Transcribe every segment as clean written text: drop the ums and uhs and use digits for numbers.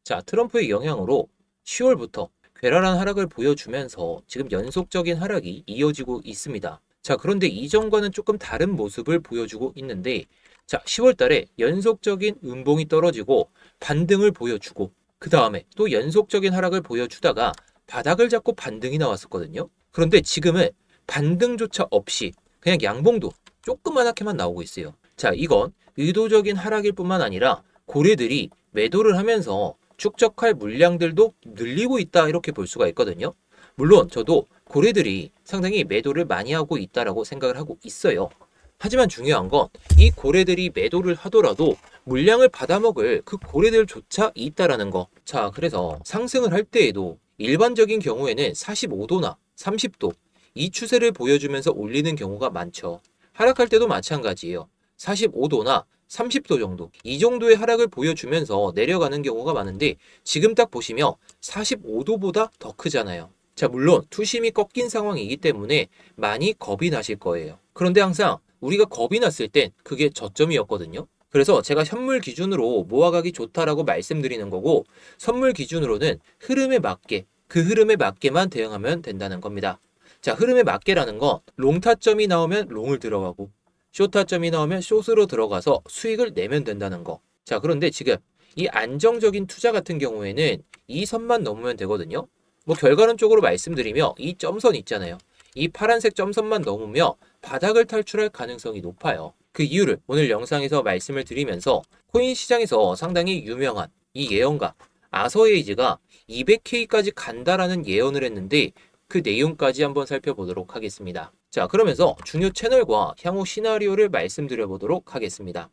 자, 트럼프의 영향으로 10월부터 괴랄한 하락을 보여주면서 지금 연속적인 하락이 이어지고 있습니다. 자, 그런데 이전과는 조금 다른 모습을 보여주고 있는데, 자, 10월 달에 연속적인 음봉이 떨어지고 반등을 보여주고, 그 다음에 또 연속적인 하락을 보여주다가 바닥을 잡고 반등이 나왔었거든요. 그런데 지금은 반등조차 없이 그냥 양봉도 조그만하게만 나오고 있어요. 자, 이건 의도적인 하락일 뿐만 아니라 고래들이 매도를 하면서 축적할 물량들도 늘리고 있다, 이렇게 볼 수가 있거든요. 물론 저도 고래들이 상당히 매도를 많이 하고 있다라고 생각을 하고 있어요. 하지만 중요한 건 이 고래들이 매도를 하더라도 물량을 받아먹을 그 고래들조차 있다라는 거. 자, 그래서 상승을 할 때에도 일반적인 경우에는 45도나 30도 이 추세를 보여주면서 올리는 경우가 많죠. 하락할 때도 마찬가지예요. 45도나 30도 정도, 이 정도의 하락을 보여주면서 내려가는 경우가 많은데, 지금 딱 보시면 45도보다 더 크잖아요. 자, 물론 투심이 꺾인 상황이기 때문에 많이 겁이 나실 거예요. 그런데 항상 우리가 겁이 났을 땐 그게 저점이었거든요. 그래서 제가 현물 기준으로 모아가기 좋다라고 말씀드리는 거고, 선물 기준으로는 흐름에 맞게, 그 흐름에 맞게만 대응하면 된다는 겁니다. 자, 흐름에 맞게라는 건 롱타점이 나오면 롱을 들어가고 숏타점이 나오면 숏으로 들어가서 수익을 내면 된다는 거. 자, 그런데 지금 이 안정적인 투자 같은 경우에는 이 선만 넘으면 되거든요. 뭐 결과론적으로 말씀드리면 이 점선 있잖아요. 이 파란색 점선만 넘으면 바닥을 탈출할 가능성이 높아요. 그 이유를 오늘 영상에서 말씀을 드리면서, 코인 시장에서 상당히 유명한 이 예언가 아서에이즈가 200K까지 간다라는 예언을 했는데, 그 내용까지 한번 살펴보도록 하겠습니다. 자, 그러면서 중요 채널과 향후 시나리오를 말씀드려 보도록 하겠습니다.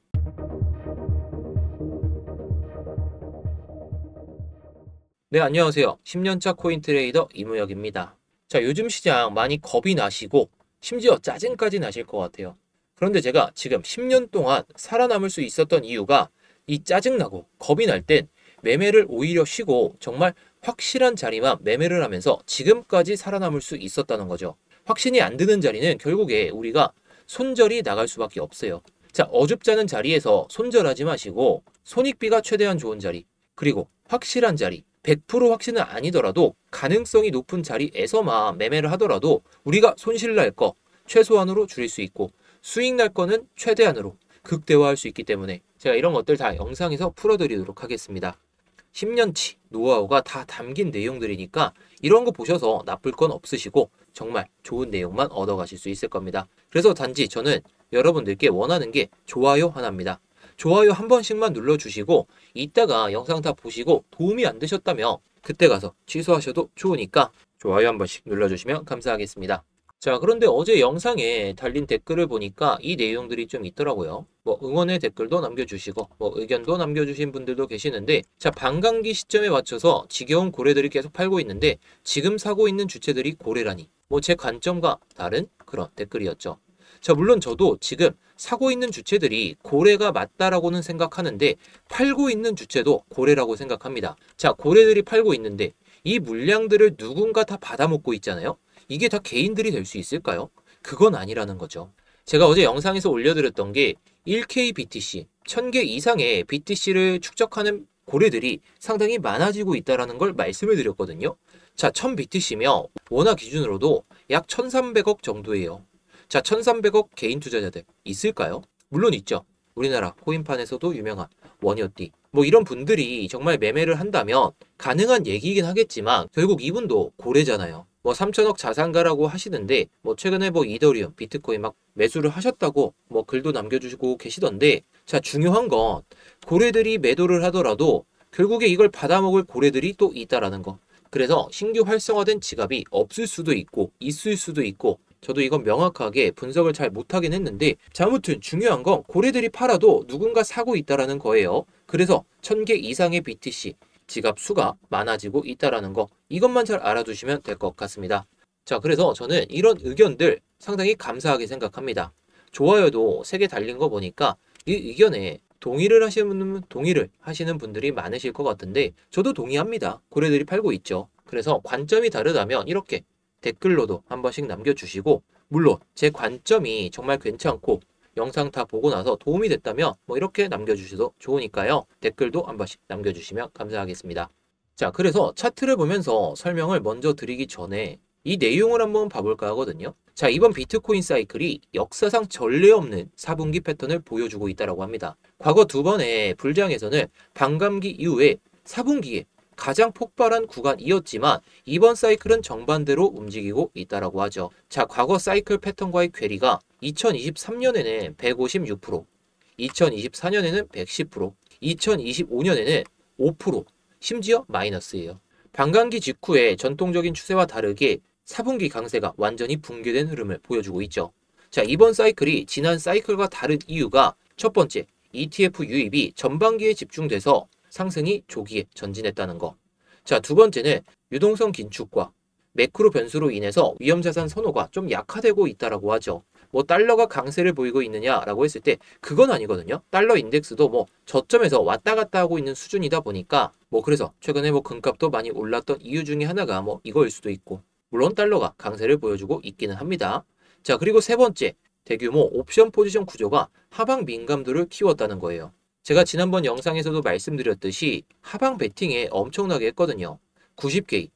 네, 안녕하세요. 10년차 코인 트레이더 이무혁입니다. 자, 요즘 시장 많이 겁이 나시고 심지어 짜증까지 나실 것 같아요. 그런데 제가 지금 10년 동안 살아남을 수 있었던 이유가, 이 짜증나고 겁이 날 땐 매매를 오히려 쉬고 정말 확실한 자리만 매매를 하면서 지금까지 살아남을 수 있었다는 거죠. 확신이 안 드는 자리는 결국에 우리가 손절이 나갈 수밖에 없어요. 자, 어줍지 않은 자리에서 손절하지 마시고 손익비가 최대한 좋은 자리, 그리고 확실한 자리, 100% 확신은 아니더라도 가능성이 높은 자리에서만 매매를 하더라도 우리가 손실 날 거 최소한으로 줄일 수 있고 수익 날 거는 최대한으로 극대화할 수 있기 때문에 제가 이런 것들 다 영상에서 풀어드리도록 하겠습니다. 10년치 노하우가 다 담긴 내용들이니까 이런 거 보셔서 나쁠 건 없으시고 정말 좋은 내용만 얻어가실 수 있을 겁니다. 그래서 단지 저는 여러분들께 원하는 게 좋아요 하나입니다. 좋아요 한 번씩만 눌러주시고 이따가 영상 다 보시고 도움이 안 되셨다면 그때 가서 취소하셔도 좋으니까 좋아요 한 번씩 눌러주시면 감사하겠습니다. 자, 그런데 어제 영상에 달린 댓글을 보니까 이 내용들이 좀 있더라고요. 뭐 응원의 댓글도 남겨주시고 뭐 의견도 남겨주신 분들도 계시는데, 자, 반감기 시점에 맞춰서 지겨운 고래들이 계속 팔고 있는데 지금 사고 있는 주체들이 고래라니, 뭐 제 관점과 다른 그런 댓글이었죠. 자, 물론 저도 지금 사고 있는 주체들이 고래가 맞다라고는 생각하는데 팔고 있는 주체도 고래라고 생각합니다. 자, 고래들이 팔고 있는데 이 물량들을 누군가 다 받아먹고 있잖아요. 이게 다 개인들이 될 수 있을까요? 그건 아니라는 거죠. 제가 어제 영상에서 올려드렸던 게 1K BTC, 1000개 이상의 BTC를 축적하는 고래들이 상당히 많아지고 있다는 걸 말씀을 드렸거든요. 자, 1000BTC면 원화 기준으로도 약 1300억 정도예요. 자, 1300억 개인 투자자들 있을까요? 물론 있죠. 우리나라 코인판에서도 유명한 원효띠, 뭐 이런 분들이 정말 매매를 한다면 가능한 얘기이긴 하겠지만 결국 이분도 고래잖아요. 뭐 3천억 자산가라고 하시는데 뭐 최근에 뭐 이더리움, 비트코인 막 매수를 하셨다고 뭐 글도 남겨주시고 계시던데, 자, 중요한 건 고래들이 매도를 하더라도 결국에 이걸 받아먹을 고래들이 또 있다라는 거. 그래서 신규 활성화된 지갑이 없을 수도 있고 있을 수도 있고, 저도 이건 명확하게 분석을 잘 못하긴 했는데, 자, 아무튼 중요한 건 고래들이 팔아도 누군가 사고 있다라는 거예요. 그래서 1000개 이상의 BTC 지갑 수가 많아지고 있다라는 거, 이것만 잘 알아두시면 될 것 같습니다. 자, 그래서 저는 이런 의견들 상당히 감사하게 생각합니다. 좋아요도 3개 달린 거 보니까 이 의견에 동의를 하시는 분들이 많으실 것 같은데 저도 동의합니다. 고래들이 팔고 있죠. 그래서 관점이 다르다면 이렇게 댓글로도 한 번씩 남겨주시고, 물론 제 관점이 정말 괜찮고 영상 다 보고 나서 도움이 됐다면 뭐 이렇게 남겨주셔도 좋으니까요. 댓글도 한 번씩 남겨주시면 감사하겠습니다. 자, 그래서 차트를 보면서 설명을 먼저 드리기 전에 이 내용을 한번 봐볼까 하거든요. 자, 이번 비트코인 사이클이 역사상 전례 없는 4분기 패턴을 보여주고 있다고 합니다. 과거 두 번의 불장에서는 반감기 이후에 4분기에 가장 폭발한 구간이었지만 이번 사이클은 정반대로 움직이고 있다고 하죠. 자, 과거 사이클 패턴과의 괴리가 2023년에는 156%, 2024년에는 110%, 2025년에는 5%, 심지어 마이너스예요. 반감기 직후의 전통적인 추세와 다르게 4분기 강세가 완전히 붕괴된 흐름을 보여주고 있죠. 자, 이번 사이클이 지난 사이클과 다른 이유가 첫 번째, ETF 유입이 전반기에 집중돼서 상승이 조기에 전진했다는 거. 자, 두 번째는 유동성 긴축과 매크로 변수로 인해서 위험자산 선호가 좀 약화되고 있다고 하죠. 뭐 달러가 강세를 보이고 있느냐라고 했을 때 그건 아니거든요. 달러 인덱스도 뭐 저점에서 왔다 갔다 하고 있는 수준이다 보니까 뭐 그래서 최근에 뭐 금값도 많이 올랐던 이유 중에 하나가 뭐 이거일 수도 있고, 물론 달러가 강세를 보여주고 있기는 합니다. 자, 그리고 세 번째, 대규모 옵션 포지션 구조가 하방 민감도를 키웠다는 거예요. 제가 지난번 영상에서도 말씀드렸듯이 하방 베팅에 엄청나게 했거든요. 90K.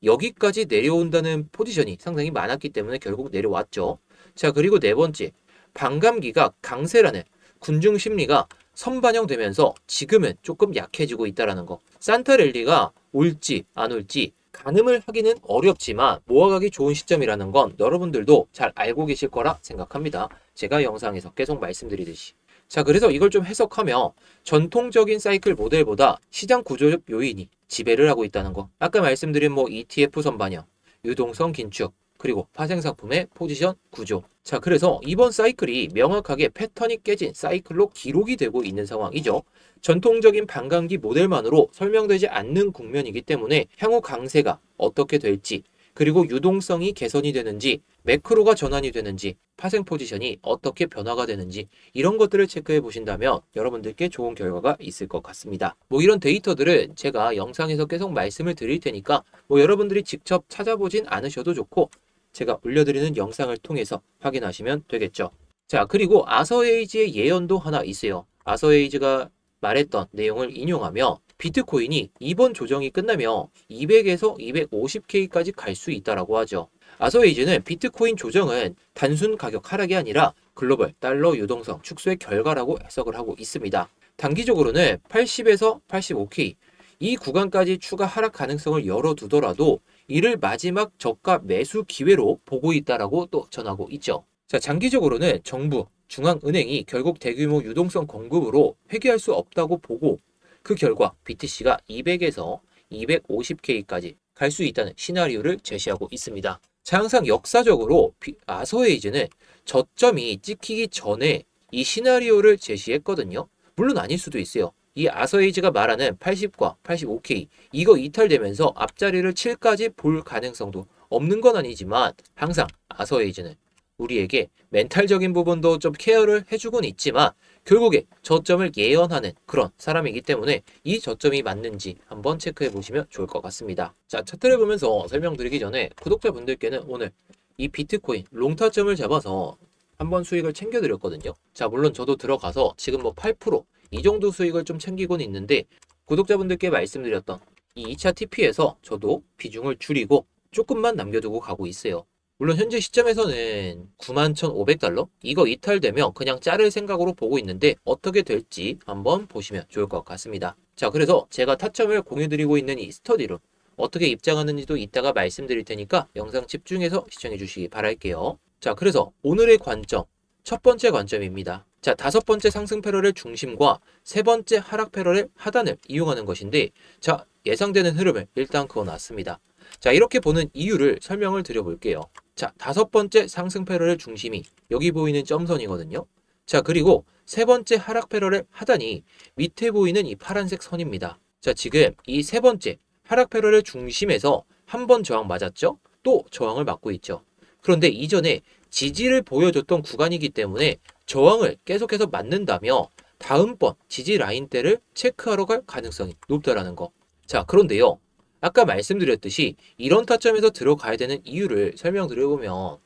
여기까지 내려온다는 포지션이 상당히 많았기 때문에 결국 내려왔죠. 자, 그리고 네 번째, 반감기가 강세라는 군중 심리가 선반영되면서 지금은 조금 약해지고 있다는 거. 산타 랠리가 올지 안 올지 가늠을 하기는 어렵지만 모아가기 좋은 시점이라는 건 여러분들도 잘 알고 계실 거라 생각합니다. 제가 영상에서 계속 말씀드리듯이. 자, 그래서 이걸 좀 해석하며 전통적인 사이클 모델보다 시장 구조적 요인이 지배를 하고 있다는 거. 아까 말씀드린 뭐 ETF 선반영, 유동성 긴축, 그리고 파생상품의 포지션 구조. 자, 그래서 이번 사이클이 명확하게 패턴이 깨진 사이클로 기록이 되고 있는 상황이죠. 전통적인 반감기 모델만으로 설명되지 않는 국면이기 때문에 향후 강세가 어떻게 될지, 그리고 유동성이 개선이 되는지, 매크로가 전환이 되는지, 파생 포지션이 어떻게 변화가 되는지 이런 것들을 체크해 보신다면 여러분들께 좋은 결과가 있을 것 같습니다. 뭐 이런 데이터들은 제가 영상에서 계속 말씀을 드릴 테니까 뭐 여러분들이 직접 찾아보진 않으셔도 좋고 제가 올려드리는 영상을 통해서 확인하시면 되겠죠. 자, 그리고 아서에이지의 예언도 하나 있어요. 아서에이지가 말했던 내용을 인용하며 비트코인이 이번 조정이 끝나면 200에서 250K까지 갈 수 있다고 하죠. 아서에이지는 비트코인 조정은 단순 가격 하락이 아니라 글로벌 달러 유동성 축소의 결과라고 해석을 하고 있습니다. 단기적으로는 80에서 85K 이 구간까지 추가 하락 가능성을 열어두더라도 이를 마지막 저가 매수 기회로 보고 있다라고 또 전하고 있죠. 자, 장기적으로는 정부, 중앙은행이 결국 대규모 유동성 공급으로 회귀할 수 없다고 보고 그 결과 BTC가 200에서 250K까지 갈 수 있다는 시나리오를 제시하고 있습니다. 자, 항상 역사적으로 아서에이즈는 저점이 찍히기 전에 이 시나리오를 제시했거든요. 물론 아닐 수도 있어요. 이 아서에이즈가 말하는 80과 85K 이거 이탈되면서 앞자리를 7까지 볼 가능성도 없는 건 아니지만 항상 아서에이즈는 우리에게 멘탈적인 부분도 좀 케어를 해주곤 있지만 결국에 저점을 예언하는 그런 사람이기 때문에 이 저점이 맞는지 한번 체크해 보시면 좋을 것 같습니다. 자, 차트를 보면서 설명드리기 전에 구독자분들께는 오늘 이 비트코인 롱타점을 잡아서 한번 수익을 챙겨드렸거든요. 자, 물론 저도 들어가서 지금 뭐 8%이 정도 수익을 좀 챙기곤 있는데 구독자분들께 말씀드렸던 이 2차 TP에서 저도 비중을 줄이고 조금만 남겨두고 가고 있어요. 물론 현재 시점에서는 91,500달러? 이거 이탈되면 그냥 자를 생각으로 보고 있는데 어떻게 될지 한번 보시면 좋을 것 같습니다. 자, 그래서 제가 타점을 공유드리고 있는 이 스터디룸 어떻게 입장하는지도 이따가 말씀드릴 테니까 영상 집중해서 시청해 주시기 바랄게요. 자, 그래서 오늘의 관점, 첫 번째 관점입니다. 자, 다섯 번째 상승 패러렐 중심과 세 번째 하락 패러렐 하단을 이용하는 것인데, 자, 예상되는 흐름을 일단 그어놨습니다. 자, 이렇게 보는 이유를 설명을 드려볼게요. 자, 다섯 번째 상승 패러렐 중심이 여기 보이는 점선이거든요. 자, 그리고 세 번째 하락 패러렐 하단이 밑에 보이는 이 파란색 선입니다. 자, 지금 이 세 번째 하락 패러렐 중심에서 한 번 저항 맞았죠? 또 저항을 맞고 있죠. 그런데 이전에 지지를 보여줬던 구간이기 때문에 저항을 계속해서 맞는다며 다음번 지지 라인대를 체크하러 갈 가능성이 높다라는 거. 자, 그런데요. 아까 말씀드렸듯이 이런 타점에서 들어가야 되는 이유를 설명드려보면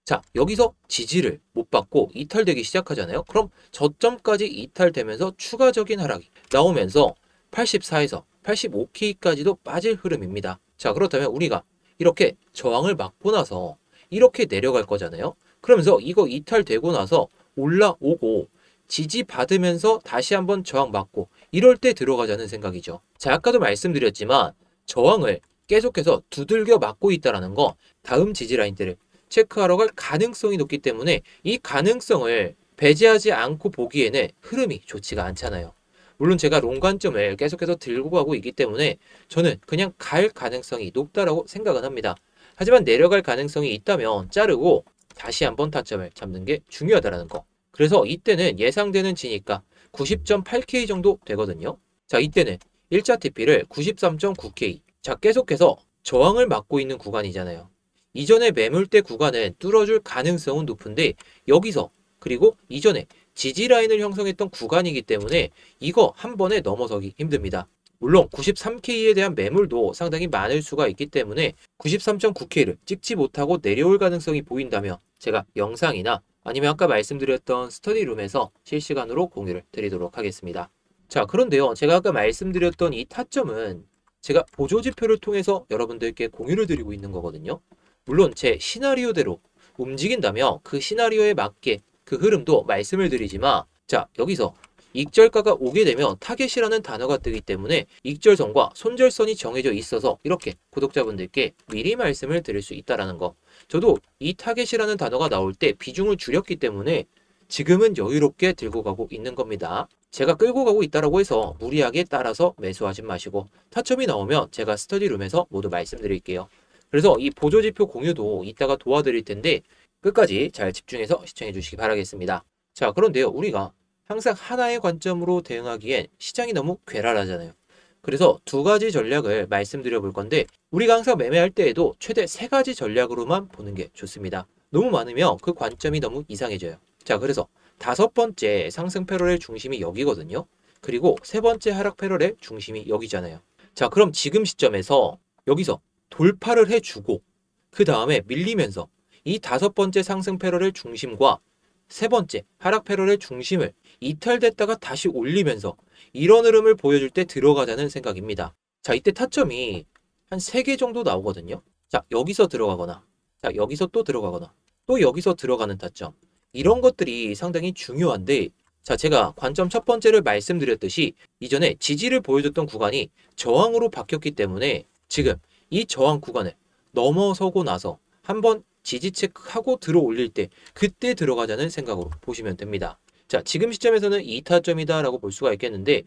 자, 여기서 지지를 못 받고 이탈되기 시작하잖아요. 그럼 저점까지 이탈되면서 추가적인 하락이 나오면서 84에서 85K까지도 빠질 흐름입니다. 자, 그렇다면 우리가 이렇게 저항을 막고 나서 이렇게 내려갈 거잖아요. 그러면서 이거 이탈되고 나서 올라오고 지지 받으면서 다시 한번 저항 맞고 이럴 때 들어가자는 생각이죠. 자, 아까도 말씀드렸지만 저항을 계속해서 두들겨 맞고 있다는 거 다음 지지 라인대를 체크하러 갈 가능성이 높기 때문에 이 가능성을 배제하지 않고 보기에는 흐름이 좋지가 않잖아요. 물론 제가 롱 관점을 계속해서 들고 가고 있기 때문에 저는 그냥 갈 가능성이 높다라고 생각은 합니다. 하지만 내려갈 가능성이 있다면 자르고 다시 한번 타점을 잡는 게 중요하다는 거. 그래서 이때는 예상되는 지니까 90.8K 정도 되거든요. 자, 이때는 1차 TP를 93.9K. 자, 계속해서 저항을 막고 있는 구간이잖아요. 이전에 매물대 구간은 뚫어줄 가능성은 높은데 여기서 그리고 이전에 지지 라인을 형성했던 구간이기 때문에 이거 한 번에 넘어서기 힘듭니다. 물론 93K에 대한 매물도 상당히 많을 수가 있기 때문에 93.9K를 찍지 못하고 내려올 가능성이 보인다면 제가 영상이나 아니면 아까 말씀드렸던 스터디룸에서 실시간으로 공유를 드리도록 하겠습니다. 자, 그런데요. 제가 아까 말씀드렸던 이 타점은 제가 보조지표를 통해서 여러분들께 공유를 드리고 있는 거거든요. 물론 제 시나리오대로 움직인다면 그 시나리오에 맞게 그 흐름도 말씀을 드리지만 자, 여기서 익절가가 오게 되면 타겟이라는 단어가 뜨기 때문에 익절선과 손절선이 정해져 있어서 이렇게 구독자분들께 미리 말씀을 드릴 수 있다는 거. 저도 이 타겟이라는 단어가 나올 때 비중을 줄였기 때문에 지금은 여유롭게 들고 가고 있는 겁니다. 제가 끌고 가고 있다고 해서 무리하게 따라서 매수하지 마시고 타점이 나오면 제가 스터디룸에서 모두 말씀드릴게요. 그래서 이 보조지표 공유도 이따가 도와드릴 텐데 끝까지 잘 집중해서 시청해 주시기 바라겠습니다. 자, 그런데요. 우리가 항상 하나의 관점으로 대응하기엔 시장이 너무 괴랄하잖아요. 그래서 두 가지 전략을 말씀드려 볼 건데 우리가 항상 매매할 때에도 최대 세 가지 전략으로만 보는 게 좋습니다. 너무 많으면 그 관점이 너무 이상해져요. 자, 그래서 다섯 번째 상승 패러렐 중심이 여기거든요. 그리고 세 번째 하락 패러렐 중심이 여기잖아요. 자, 그럼 지금 시점에서 여기서 돌파를 해주고 그 다음에 밀리면서 이 다섯 번째 상승 패러렐 중심과 세 번째 하락 패러렐 중심을 이탈됐다가 다시 올리면서 이런 흐름을 보여줄 때 들어가자는 생각입니다. 자, 이때 타점이 한 3개 정도 나오거든요. 자, 여기서 들어가거나 자, 여기서 또 들어가거나 또 여기서 들어가는 타점. 이런 것들이 상당히 중요한데 자, 제가 관점 첫 번째를 말씀드렸듯이 이전에 지지를 보여줬던 구간이 저항으로 바뀌었기 때문에 지금 이 저항 구간을 넘어서고 나서 한번 지지 체크하고 들어 올릴 때 그때 들어가자는 생각으로 보시면 됩니다. 자, 지금 시점에서는 2타점이다 라고 볼 수가 있겠는데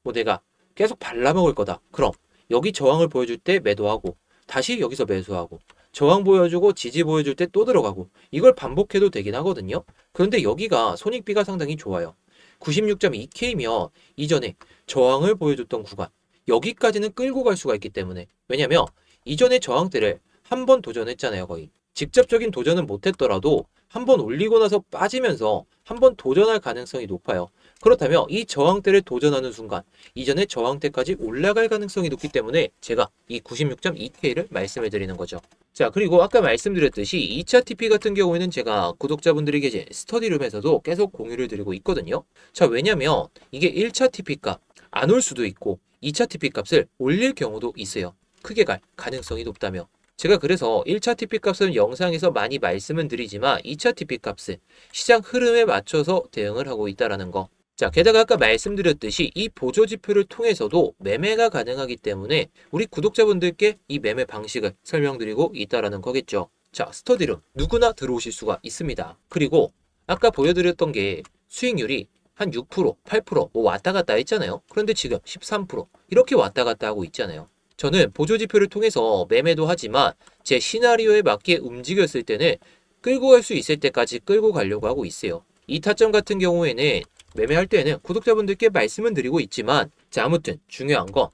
뭐 내가 계속 발라먹을 거다. 그럼 여기 저항을 보여줄 때 매도하고 다시 여기서 매수하고 저항 보여주고 지지 보여줄 때 또 들어가고 이걸 반복해도 되긴 하거든요. 그런데 여기가 손익비가 상당히 좋아요. 96.2K면 이전에 저항을 보여줬던 구간 여기까지는 끌고 갈 수가 있기 때문에 왜냐면 이전의 저항대를 한 번 도전했잖아요. 거의 직접적인 도전은 못했더라도 한 번 올리고 나서 빠지면서 한 번 도전할 가능성이 높아요. 그렇다면 이 저항대를 도전하는 순간 이전의 저항대까지 올라갈 가능성이 높기 때문에 제가 이 96.2K를 말씀을 드리는 거죠. 자, 그리고 아까 말씀드렸듯이 2차 TP 같은 경우에는 제가 구독자분들이 계신 스터디룸에서도 계속 공유를 드리고 있거든요. 자, 왜냐면 이게 1차 TP 값 안 올 수도 있고 2차 TP 값을 올릴 경우도 있어요. 크게 갈 가능성이 높다며. 제가 그래서 1차 TP 값은 영상에서 많이 말씀은 드리지만 2차 TP 값은 시장 흐름에 맞춰서 대응을 하고 있다는 거. 자, 게다가 아까 말씀드렸듯이 이 보조지표를 통해서도 매매가 가능하기 때문에 우리 구독자분들께 이 매매 방식을 설명드리고 있다는 거겠죠. 자, 스터디룸 누구나 들어오실 수가 있습니다. 그리고 아까 보여드렸던 게 수익률이 한 6%, 8%뭐 왔다 갔다 했잖아요. 그런데 지금 13% 이렇게 왔다 갔다 하고 있잖아요. 저는 보조지표를 통해서 매매도 하지만 제 시나리오에 맞게 움직였을 때는 끌고 갈 수 있을 때까지 끌고 가려고 하고 있어요. 이 타점 같은 경우에는 매매할 때는 구독자분들께 말씀은 드리고 있지만 자, 아무튼 중요한 건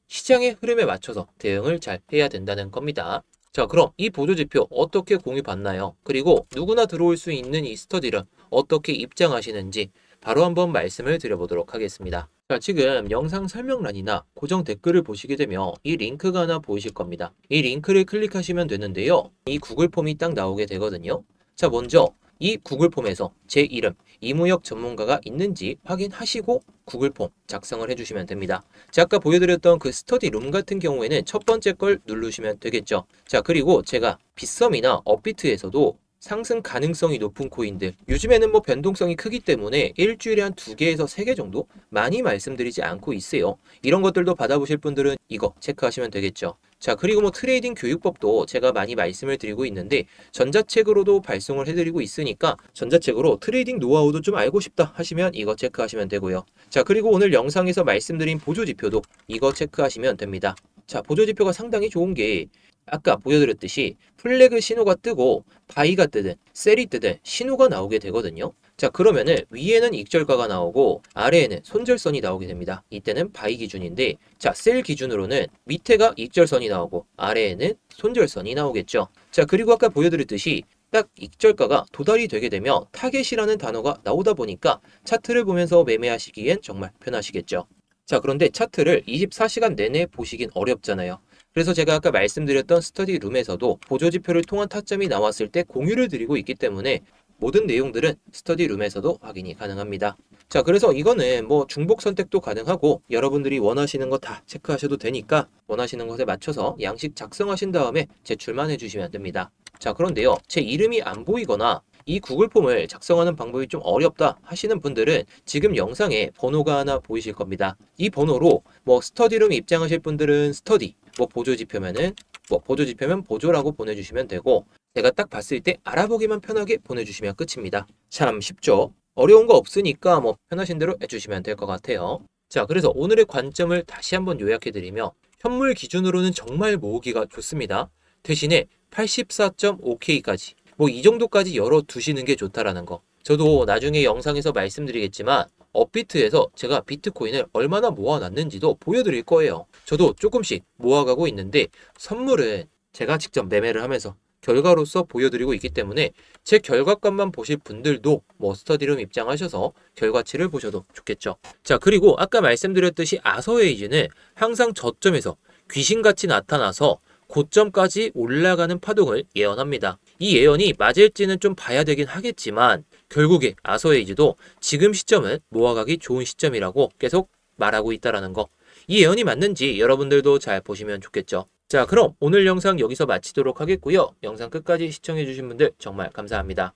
시장의 흐름에 맞춰서 대응을 잘 해야 된다는 겁니다. 자, 그럼 이 보조지표 어떻게 공유받나요? 그리고 누구나 들어올 수 있는 이 스터디를 어떻게 입장하시는지 바로 한번 말씀을 드려보도록 하겠습니다. 자, 지금 영상 설명란이나 고정 댓글을 보시게 되면 이 링크가 하나 보이실 겁니다. 이 링크를 클릭하시면 되는데요. 이 구글 폼이 딱 나오게 되거든요. 자, 먼저 이 구글폼에서 제 이름, 이무혁 전문가가 있는지 확인하시고 구글폼 작성을 해주시면 됩니다. 자, 아까 보여드렸던 그 스터디룸 같은 경우에는 첫 번째 걸 누르시면 되겠죠. 자, 그리고 제가 빗썸이나 업비트에서도 상승 가능성이 높은 코인들, 요즘에는 뭐 변동성이 크기 때문에 일주일에 한 2개에서 3개 정도 많이 말씀드리지 않고 있어요. 이런 것들도 받아보실 분들은 이거 체크하시면 되겠죠. 자, 그리고 뭐 트레이딩 교육법도 제가 많이 말씀을 드리고 있는데 전자책으로도 발송을 해드리고 있으니까 전자책으로 트레이딩 노하우도 좀 알고 싶다 하시면 이거 체크하시면 되고요. 자, 그리고 오늘 영상에서 말씀드린 보조지표도 이거 체크하시면 됩니다. 자, 보조지표가 상당히 좋은 게 아까 보여드렸듯이 플래그 신호가 뜨고 바이가 뜨든 셀이 뜨든 신호가 나오게 되거든요. 자, 그러면은 위에는 익절가가 나오고 아래에는 손절선이 나오게 됩니다. 이때는 바이 기준인데, 자, 셀 기준으로는 밑에가 익절선이 나오고 아래에는 손절선이 나오겠죠. 자, 그리고 아까 보여드렸듯이 딱 익절가가 도달이 되게 되면 타겟이라는 단어가 나오다 보니까 차트를 보면서 매매하시기엔 정말 편하시겠죠. 자, 그런데 차트를 24시간 내내 보시긴 어렵잖아요. 그래서 제가 아까 말씀드렸던 스터디룸에서도 보조지표를 통한 타점이 나왔을 때 공유를 드리고 있기 때문에 모든 내용들은 스터디룸에서도 확인이 가능합니다. 자, 그래서 이거는 뭐 중복 선택도 가능하고 여러분들이 원하시는 거 다 체크하셔도 되니까 원하시는 것에 맞춰서 양식 작성하신 다음에 제출만 해주시면 됩니다. 자, 그런데요, 제 이름이 안 보이거나 이 구글폼을 작성하는 방법이 좀 어렵다 하시는 분들은 지금 영상에 번호가 하나 보이실 겁니다. 이 번호로 뭐 스터디룸 입장하실 분들은 스터디, 뭐 보조지표면은 뭐 보조지표면 보조라고 보내주시면 되고, 제가 딱 봤을 때 알아보기만 편하게 보내주시면 끝입니다. 참 쉽죠? 어려운 거 없으니까 뭐 편하신 대로 해주시면 될 것 같아요. 자, 그래서 오늘의 관점을 다시 한번 요약해드리며 현물 기준으로는 정말 모으기가 좋습니다. 대신에 84.5K까지 뭐 이 정도까지 열어 두시는 게 좋다라는 거. 저도 나중에 영상에서 말씀드리겠지만 업비트에서 제가 비트코인을 얼마나 모아놨는지도 보여드릴 거예요. 저도 조금씩 모아가고 있는데 선물은 제가 직접 매매를 하면서 결과로서 보여드리고 있기 때문에 제 결과값만 보실 분들도 뭐 스터디룸 입장하셔서 결과치를 보셔도 좋겠죠. 자, 그리고 아까 말씀드렸듯이 아서웨이즈는 항상 저점에서 귀신같이 나타나서 고점까지 올라가는 파동을 예언합니다. 이 예언이 맞을지는 좀 봐야 되긴 하겠지만 결국에 아서웨이즈도 지금 시점은 모아가기 좋은 시점이라고 계속 말하고 있다는 거. 이 예언이 맞는지 여러분들도 잘 보시면 좋겠죠. 자, 그럼 오늘 영상 여기서 마치도록 하겠고요. 영상 끝까지 시청해주신 분들 정말 감사합니다.